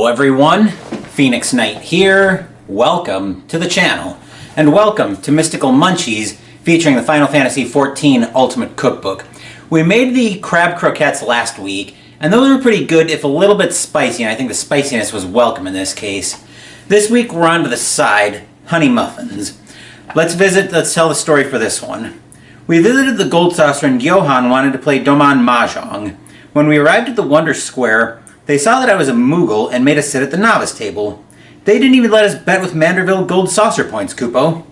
Hello everyone, Phoenix Knight here. Welcome to the channel, and welcome to Mystical Munchies featuring the Final Fantasy XIV Ultimate Cookbook. We made the crab croquettes last week, and those were pretty good, if a little bit spicy, and I think the spiciness was welcome in this case. This week we're on to the side, honey muffins. Let's tell the story for this one. We visited the Gold Saucer and Johan wanted to play Domon Mahjong. When we arrived at the Wonder Square, they saw that I was a Moogle and made us sit at the novice table. They didn't even let us bet with Manderville Gold Saucer points, Kupo.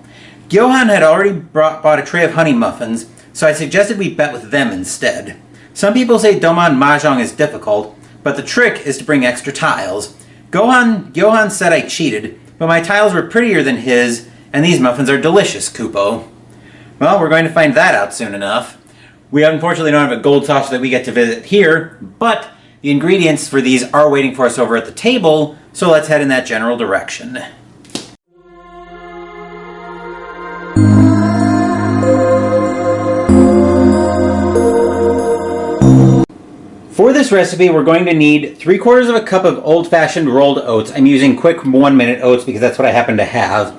Johan had already bought a tray of honey muffins, so I suggested we bet with them instead. Some people say Domon Mahjong is difficult, but the trick is to bring extra tiles. Johan said I cheated, but my tiles were prettier than his, and these muffins are delicious, Kupo. Well, we're going to find that out soon enough. We unfortunately don't have a gold saucer that we get to visit here, but the ingredients for these are waiting for us over at the table, so let's head in that general direction. For this recipe, we're going to need 3/4 of a cup of old-fashioned rolled oats. I'm using quick 1-minute oats because that's what I happen to have.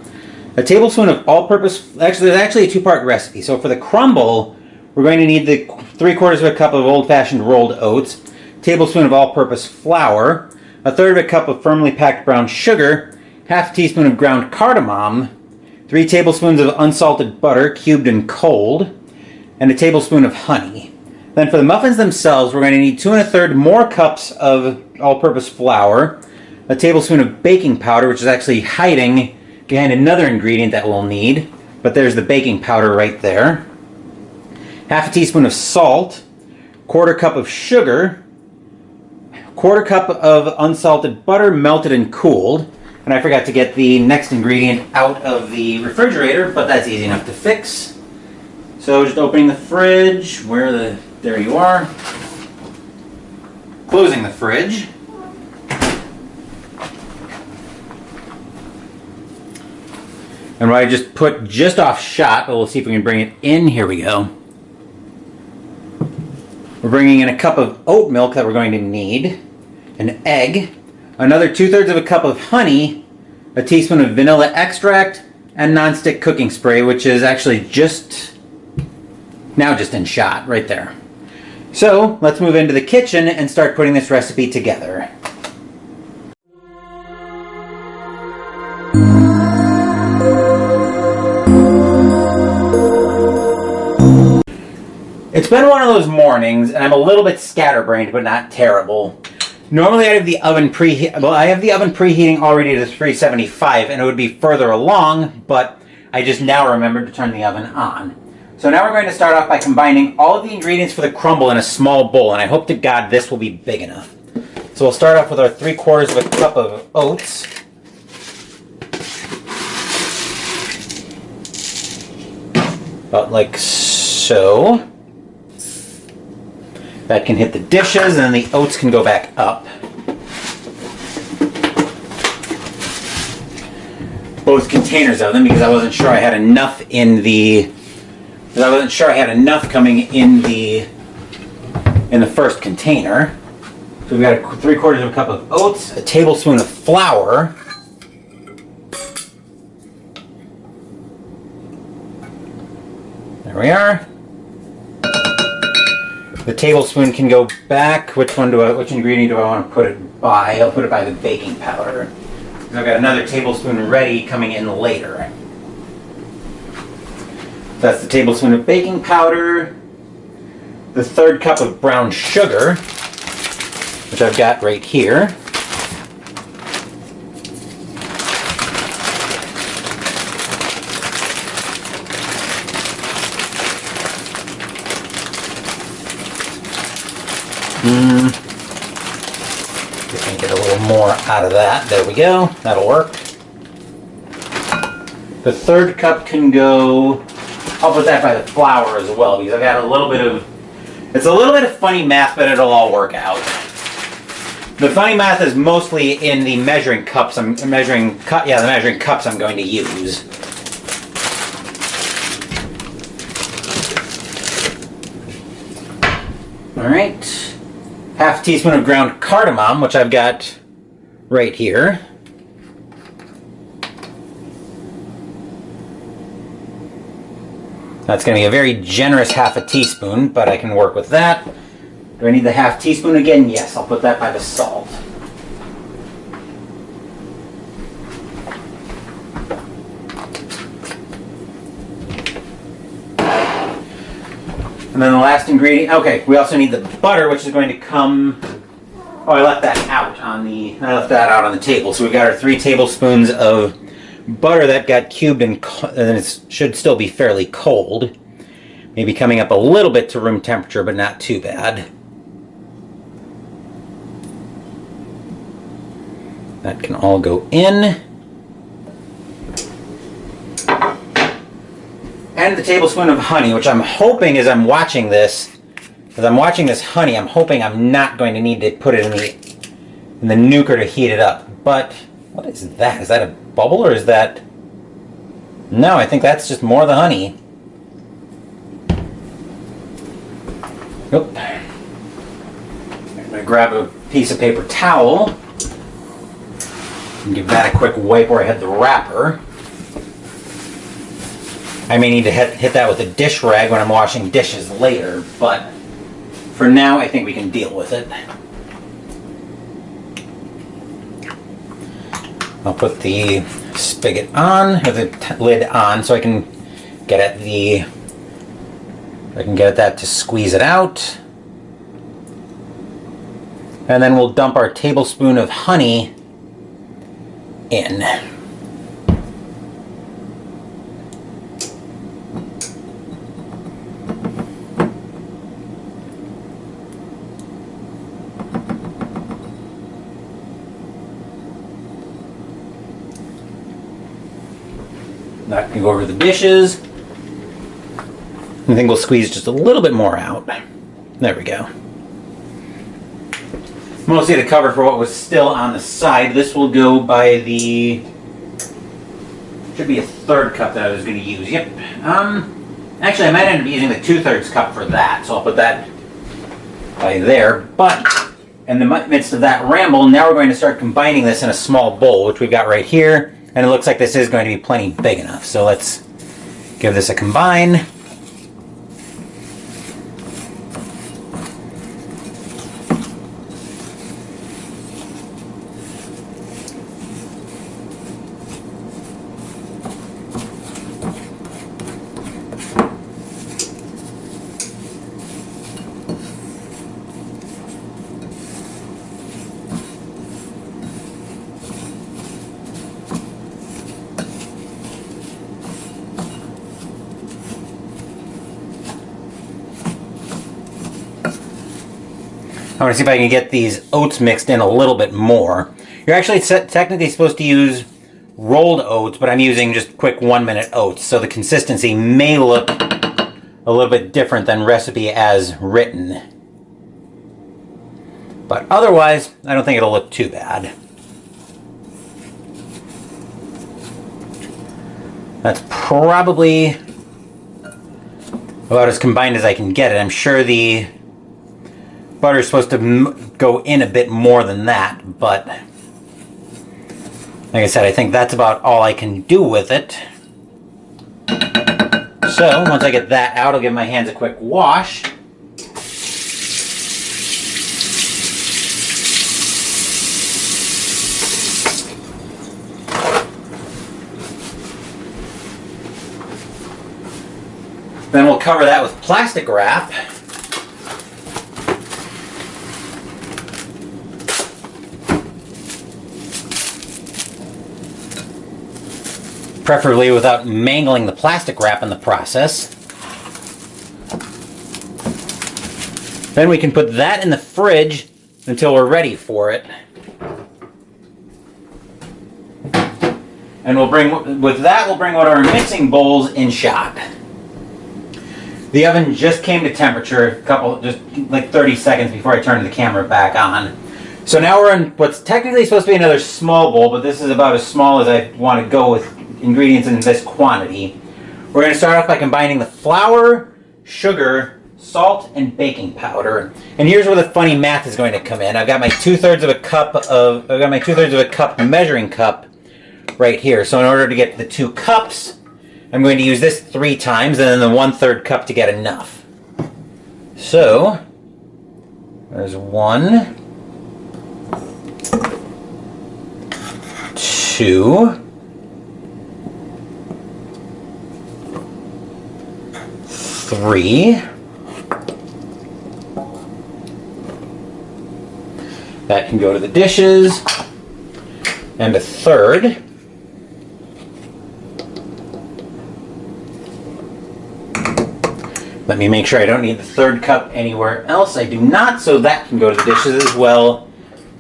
A tablespoon of all-purpose, actually there's actually a two-part recipe. So for the crumble, we're going to need the 3/4 of a cup of old-fashioned rolled oats, a tablespoon of all-purpose flour, 1/3 of a cup of firmly packed brown sugar, half a teaspoon of ground cardamom, 3 tablespoons of unsalted butter cubed and cold, and a tablespoon of honey. Then for the muffins themselves, we're going to need 2 1/3 more cups of all-purpose flour, a tablespoon of baking powder, which is actually hiding behind another ingredient that we'll need, but there's the baking powder right there. Half a teaspoon of salt, 1/4 cup of sugar, 1/4 cup of unsalted butter melted and cooled. And I forgot to get the next ingredient out of the refrigerator, but that's easy enough to fix. So just opening the fridge, there you are. Closing the fridge. And what I just put just off shot, but we'll see if we can bring it in. Here we go. We're bringing in a cup of oat milk that we're going to need, an egg, another 2/3 of a cup of honey, a teaspoon of vanilla extract, and Nonstick cooking spray, which is actually just in shot right there. So let's move into the kitchen and start putting this recipe together. It's been one of those mornings, and I'm a little bit scatterbrained, but not terrible. Normally I have the oven preheating already to 375, and it would be further along, but I just now remembered to turn the oven on. So now we're going to start off by combining all of the ingredients for the crumble in a small bowl, and I hope to God this will be big enough. So we'll start off with our 3/4 of a cup of oats. About like so. That can hit the dishes, and then the oats can go back up. Both containers of them, because I wasn't sure I had enough coming in the first container. So we've got 3/4 of a cup of oats, a tablespoon of flour, there we are. The tablespoon can go back. Which ingredient do I want to put it by? I'll put it by the baking powder. Because I've got another tablespoon ready coming in later. That's the tablespoon of baking powder. The 1/3 cup of brown sugar, which I've got right here. Just gonna get a little more out of that. There we go. That'll work. The 1/3 cup can go. I'll put that by the flour as well because I've got a little bit of. It's a little bit of funny math, but it'll all work out. The funny math is mostly in the measuring cups. The measuring cups I'm going to use. All right. Half a teaspoon of ground cardamom, which I've got right here. That's going to be a very generous half a teaspoon, but I can work with that. Do I need the half teaspoon again? Yes, I'll put that by the salt. And then the last ingredient, okay, we also need the butter, which is going to come, oh, I left that out on the table. So we've got our 3 tablespoons of butter that got cubed and it should still be fairly cold. Maybe coming up a little bit to room temperature, but not too bad. That can all go in. And the tablespoon of honey, which I'm hoping as I'm watching this honey, I'm hoping I'm not going to need to put it in the nuker to heat it up. But what is that? Is that a bubble or is that... No, I think that's just more of the honey. Oop. I'm going to grab a piece of paper towel and give that a quick wipe where I had the wrapper. I may need to hit that with a dish rag when I'm washing dishes later, but for now I think we can deal with it. I'll put the spigot on, or the lid on, so I can get at that to squeeze it out. And then we'll dump our tablespoon of honey in. That can go over the dishes. I think we'll squeeze just a little bit more out. There we go. Mostly to cover for what was still on the side. This will go by the... should be a 1/3 cup that I was going to use. Yep. Actually, I might end up using the 2/3 cup for that, so I'll put that by there. But in the midst of that ramble, now we're going to start combining this in a small bowl, which we've got right here. And it looks like this is going to be plenty big enough. So let's give this a combine. I want to see if I can get these oats mixed in a little bit more. You're actually technically supposed to use rolled oats, but I'm using just quick 1-minute oats, so the consistency may look a little bit different than recipe as written. But otherwise, I don't think it'll look too bad. That's probably about as combined as I can get it. I'm sure the butter is supposed to go in a bit more than that, but like I said, I think that's about all I can do with it. So once I get that out, I'll give my hands a quick wash. Then we'll cover that with plastic wrap. Preferably without mangling the plastic wrap in the process. Then we can put that in the fridge until we're ready for it. And we'll bring one of our mixing bowls in shot. The oven just came to temperature just like 30 seconds before I turned the camera back on. So now we're in what's technically supposed to be another small bowl, but this is about as small as I want to go with ingredients in this quantity. We're going to start off by combining the flour, sugar, salt and baking powder. And here's where the funny math is going to come in. I've got my 2/3 of a cup measuring cup right here. So in order to get the 2 cups, I'm going to use this 3 times and then the 1/3 cup to get enough. So there's 1, 2, 3. That can go to the dishes. And a 1/3. Let me make sure I don't need the 1/3 cup anywhere else. I do not, so that can go to the dishes as well.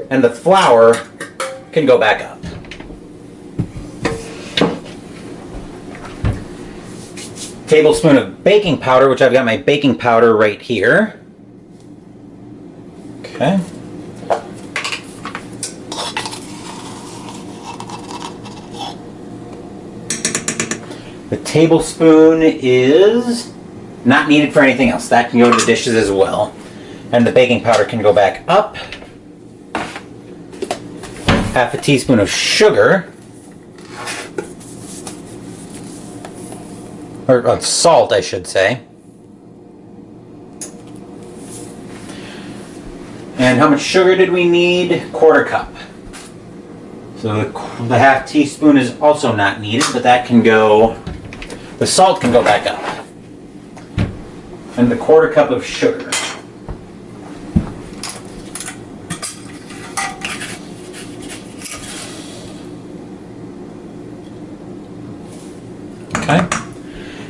And the flour can go back up. Tablespoon of baking powder, which I've got my baking powder right here. Okay. The tablespoon is not needed for anything else. That can go to the dishes as well. And the baking powder can go back up. Half a teaspoon of sugar. Or salt, I should say. And how much sugar did we need? 1/4 cup. So the half teaspoon is also not needed, but that can go, the salt can go back up. And the 1/4 cup of sugar. Okay.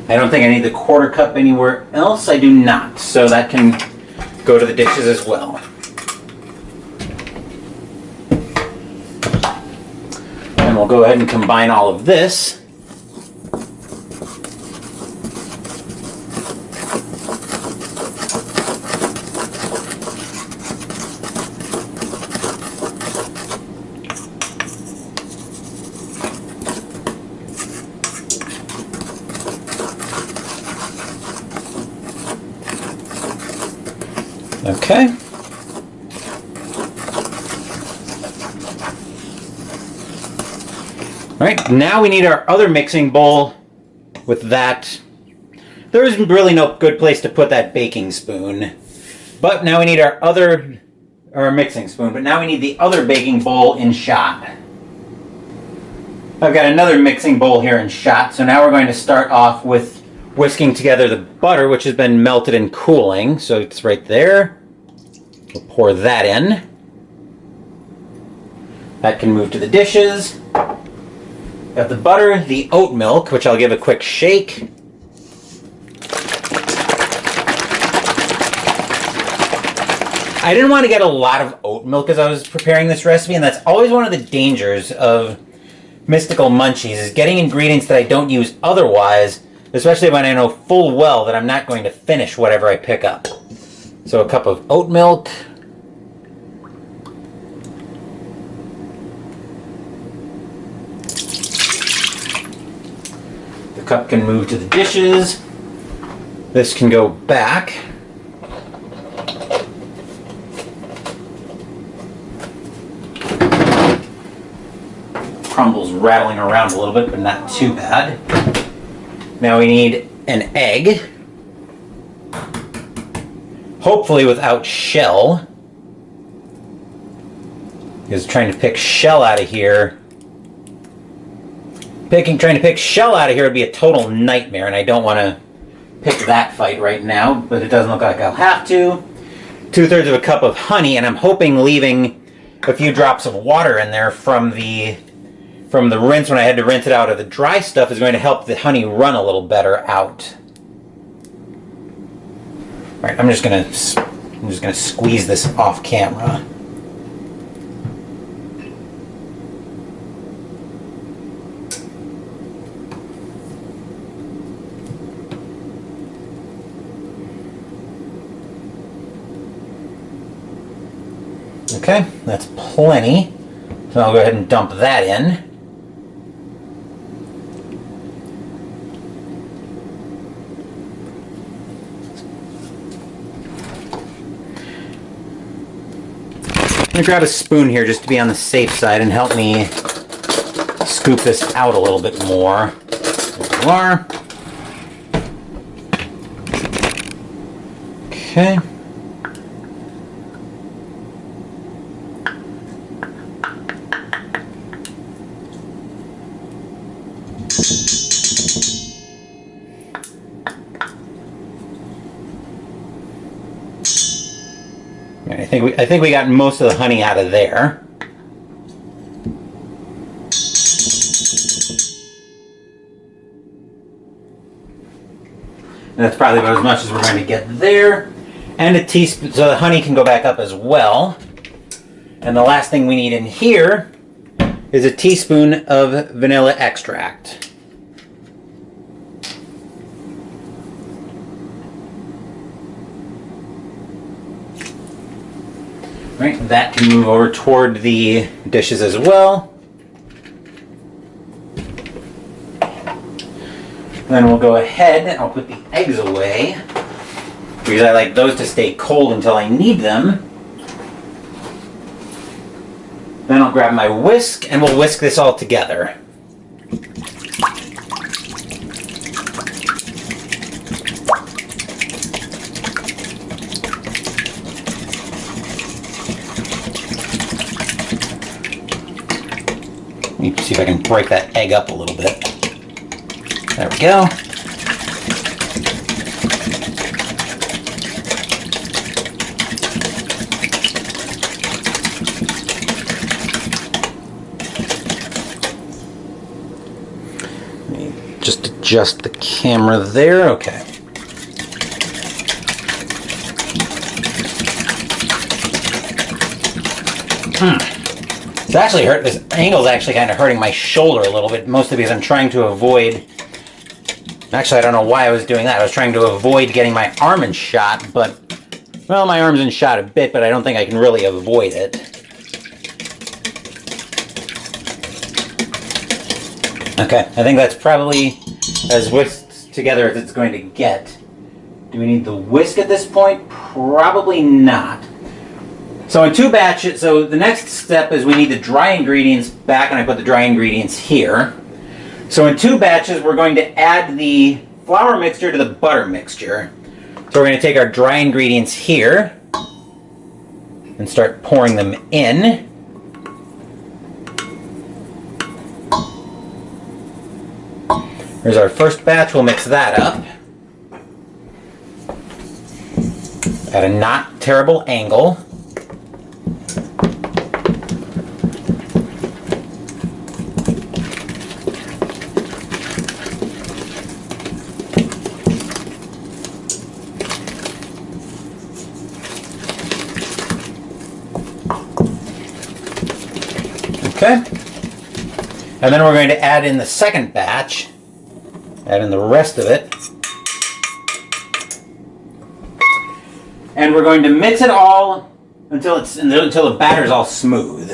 I don't think I need the 1/4 cup anywhere else. I do not. So that can go to the dishes as well. And we'll go ahead and combine all of this. Okay. All right, now we need our other mixing bowl with that. There isn't really no good place to put that baking spoon. But now we need our mixing spoon, but now we need the other baking bowl in shot. I've got another mixing bowl here in shot, so now we're going to start off with whisking together the butter, which has been melted and cooling. So it's right there. We'll pour that in. That can move to the dishes. Got the butter, the oat milk, which I'll give a quick shake. I didn't want to get a lot of oat milk as I was preparing this recipe, and that's always one of the dangers of Mystical Munchies, is getting ingredients that I don't use otherwise, especially when I know full well that I'm not going to finish whatever I pick up. So a cup of oat milk. The cup can move to the dishes. This can go back. Crumble's rattling around a little bit, but not too bad. Now we need an egg. Hopefully without shell. Because trying to pick shell out of here. Trying to pick shell out of here would be a total nightmare, and I don't want to pick that fight right now, but it doesn't look like I'll have to. 2/3 of a cup of honey, and I'm hoping leaving a few drops of water in there from the rinse when I had to rinse it out of the dry stuff is going to help the honey run a little better out. All right, I'm just gonna squeeze this off camera. Okay, that's plenty. So I'll go ahead and dump that in. going to grab a spoon here just to be on the safe side and help me scoop this out a little bit more. There you are. Okay. I think we got most of the honey out of there. And that's probably about as much as we're going to get there. And a teaspoon, so the honey can go back up as well. And the last thing we need in here is a teaspoon of vanilla extract. Right, that can move over toward the dishes as well. Then we'll go ahead and I'll put the eggs away because I like those to stay cold until I need them. Then I'll grab my whisk and we'll whisk this all together. Let me see if I can break that egg up a little bit. There we go. Let me just adjust the camera there. Okay. It's actually hurt. This angle is actually kind of hurting my shoulder a little bit, mostly because I'm trying to avoid. Actually, I don't know why I was doing that. I was trying to avoid getting my arm in shot, but well, my arm's in shot a bit, but I don't think I can really avoid it. Okay, I think that's probably as whisked together as it's going to get. Do we need the whisk at this point? Probably not. So in two batches, so the next step is we need the dry ingredients back, and I put the dry ingredients here. So in two batches, we're going to add the flour mixture to the butter mixture. So we're going to take our dry ingredients here and start pouring them in. Here's our first batch. We'll mix that up at a not terrible angle. Okay, and then we're going to add in the second batch, add in the rest of it, and we're going to mix it all until the batter's all smooth.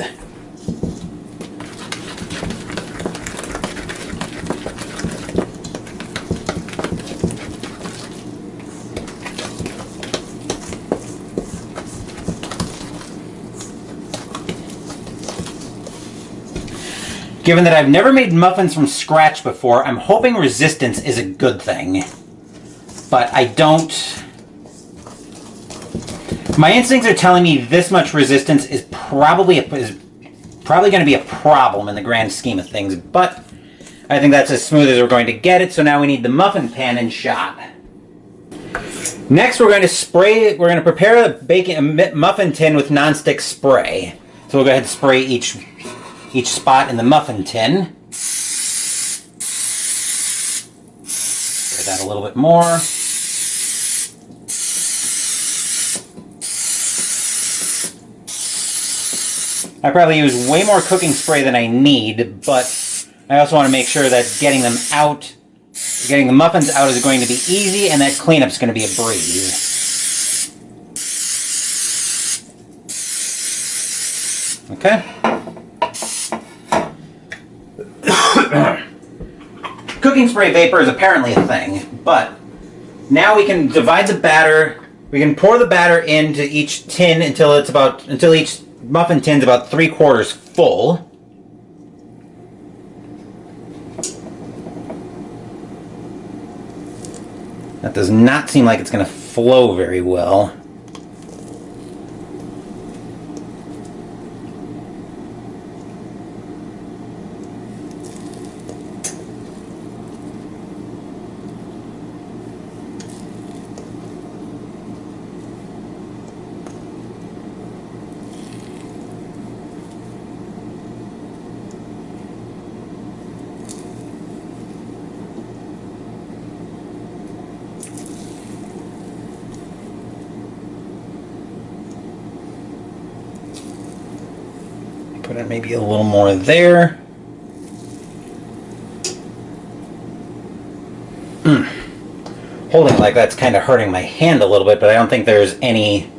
Given that I've never made muffins from scratch before, I'm hoping resistance is a good thing. But I don't... My instincts are telling me this much resistance is probably going to be a problem in the grand scheme of things, but I think that's as smooth as we're going to get it, so now we need the muffin pan and shot. Next we're going to prepare a muffin tin with nonstick spray. So we'll go ahead and spray each spot in the muffin tin. Spray that a little bit more. I probably use way more cooking spray than I need, but I also want to make sure that getting the muffins out is going to be easy and that cleanup's going to be a breeze. Okay. Cooking spray vapor is apparently a thing, but now we can divide the batter. We can pour the batter into each tin until each muffin tin's about 3/4 full. That does not seem like it's going to flow very well. Put in maybe a little more there. Holding it like that's kind of hurting my hand a little bit, but I don't think there's any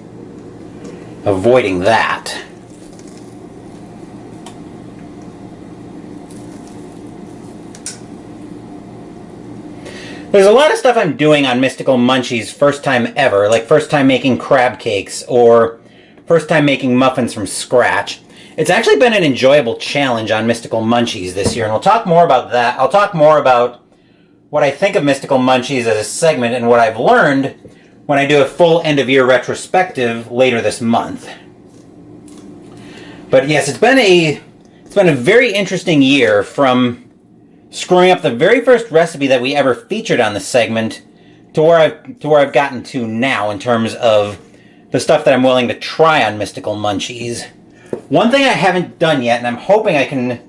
avoiding that. There's a lot of stuff I'm doing on Mystical Munchies first time ever, like first time making crab cakes or first time making muffins from scratch. It's actually been an enjoyable challenge on Mystical Munchies this year, and we'll talk more about that. I'll talk more about what I think of Mystical Munchies as a segment and what I've learned when I do a full end-of-year retrospective later this month. But yes, it's been a very interesting year, from screwing up the very first recipe that we ever featured on the segment to where I've gotten to now in terms of the stuff that I'm willing to try on Mystical Munchies. One thing I haven't done yet, and I'm hoping I can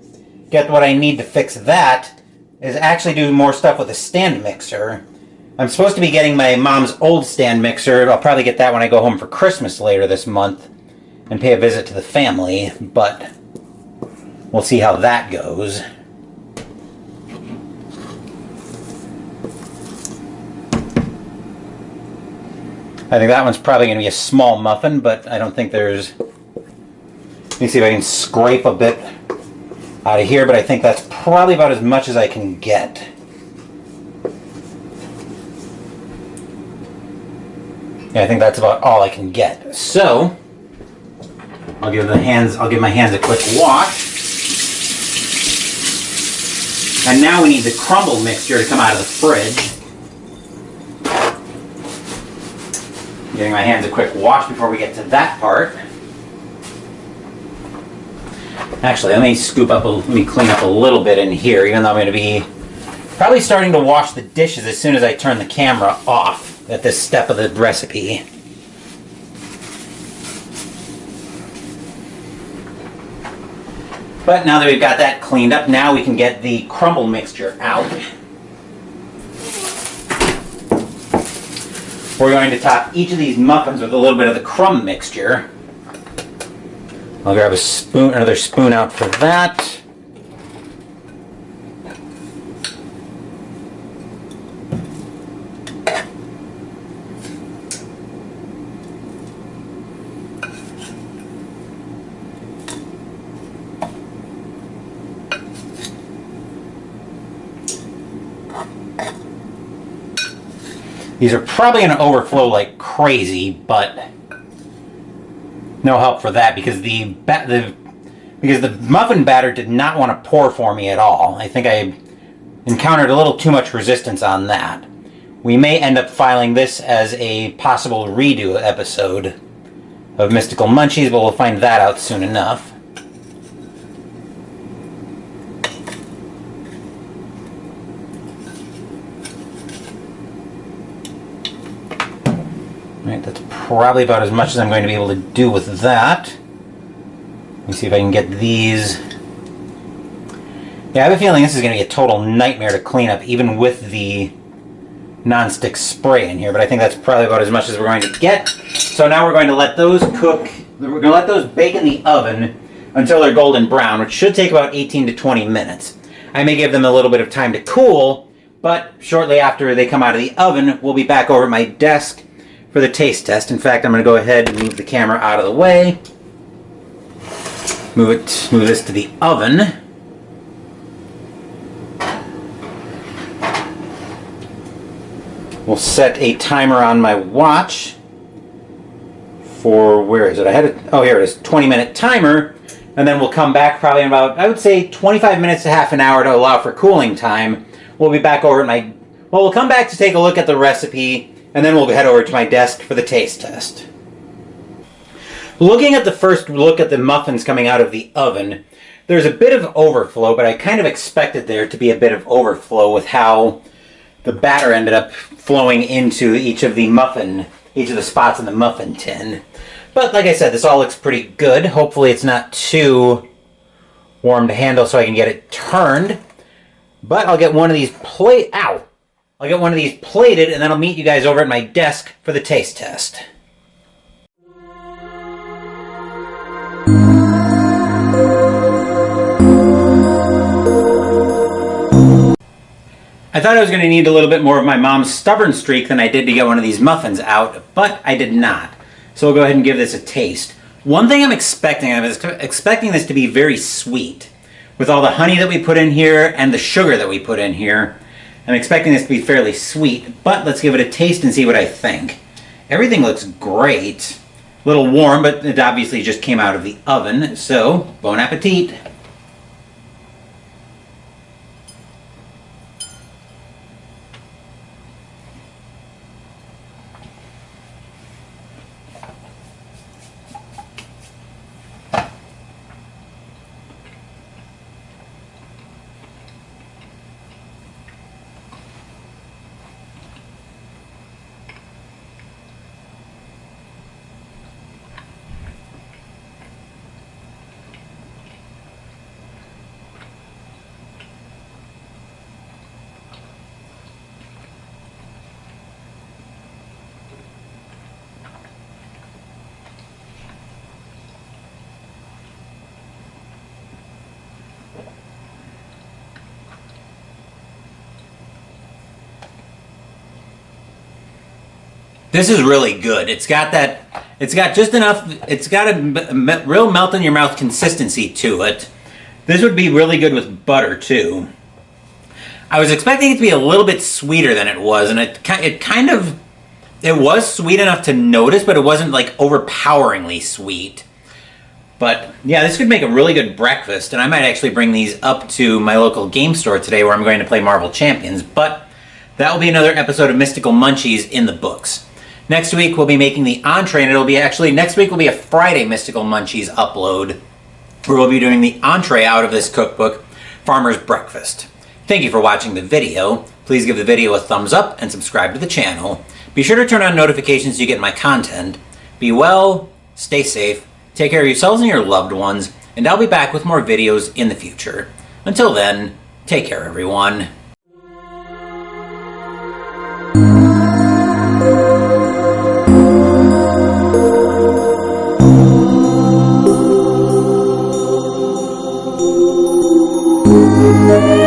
get what I need to fix that, is actually do more stuff with a stand mixer. I'm supposed to be getting my mom's old stand mixer. I'll probably get that when I go home for Christmas later this month and pay a visit to the family, but we'll see how that goes. I think that one's probably going to be a small muffin, but I don't think there's... Let me see if I can scrape a bit out of here, but I think that's probably about as much as I can get. Yeah, I think that's about all I can get. So, I'll give my hands a quick wash. And now we need the crumble mixture to come out of the fridge. Giving my hands a quick wash before we get to that part. Actually, let me clean up a little bit in here, even though I'm going to be probably starting to wash the dishes as soon as I turn the camera off at this step of the recipe. But now that we've got that cleaned up, now we can get the crumble mixture out. We're going to top each of these muffins with a little bit of the crumb mixture. I'll grab another spoon out for that. These are probably going to overflow like crazy, but no help for that because the muffin batter did not want to pour for me at all. I think I encountered a little too much resistance on that. We may end up filing this as a possible redo episode of Mystical Munchies, but we'll find that out soon enough. Right, that's probably about as much as I'm going to be able to do with that. Let me see if I can get these. Yeah, I have a feeling this is going to be a total nightmare to clean up, even with the Nonstick spray in here, but I think that's probably about as much as we're going to get. So now we're going to let those cook. We're going to let those bake in the oven until they're golden brown, which should take about 18 to 20 minutes. I may give them a little bit of time to cool, but shortly after they come out of the oven, we'll be back over at my desk for the taste test. In fact, I'm going to go ahead and move the camera out of the way. Move this to the oven. We'll set a timer on my watch for, where is it? I had it, oh, here it is, 20-minute timer. And then we'll come back probably in about, I would say, 25 minutes to half an hour to allow for cooling time. We'll be back over at my, well, we'll come back to take a look at the recipe, and then we'll head over to my desk for the taste test. Looking at the first look at the muffins coming out of the oven, there's a bit of overflow, but I kind of expected there to be a bit of overflow with how the batter ended up flowing into each of the spots in the muffin tin. But like I said, this all looks pretty good. Hopefully it's not too warm to handle so I can get it turned. But I'll get one of these I'll get one of these plated, and then I'll meet you guys over at my desk for the taste test. I thought I was going to need a little bit more of my mom's stubborn streak than I did to get one of these muffins out, but I did not. So we'll go ahead and give this a taste. One thing I'm expecting this to be very sweet. With all the honey that we put in here and the sugar that we put in here, I'm expecting this to be fairly sweet, but let's give it a taste and see what I think. Everything looks great. A little warm, but it obviously just came out of the oven, so bon appetit. This is really good. It's got just enough, it's got a real melt in your mouth consistency to it. This would be really good with butter too. I was expecting it to be a little bit sweeter than it was, and it was sweet enough to notice, but it wasn't like overpoweringly sweet. But yeah, this could make a really good breakfast, and I might actually bring these up to my local game store today where I'm going to play Marvel Champions, but that will be another episode of Mystical Munchies in the books. Next week we'll be making the entree, and next week will be a Friday Mystical Munchies upload, where we'll be doing the entree out of this cookbook, Farmer's Breakfast. Thank you for watching the video. Please give the video a thumbs up and subscribe to the channel. Be sure to turn on notifications so you get my content. Be well, stay safe, take care of yourselves and your loved ones, and I'll be back with more videos in the future. Until then, take care everyone. Thank you.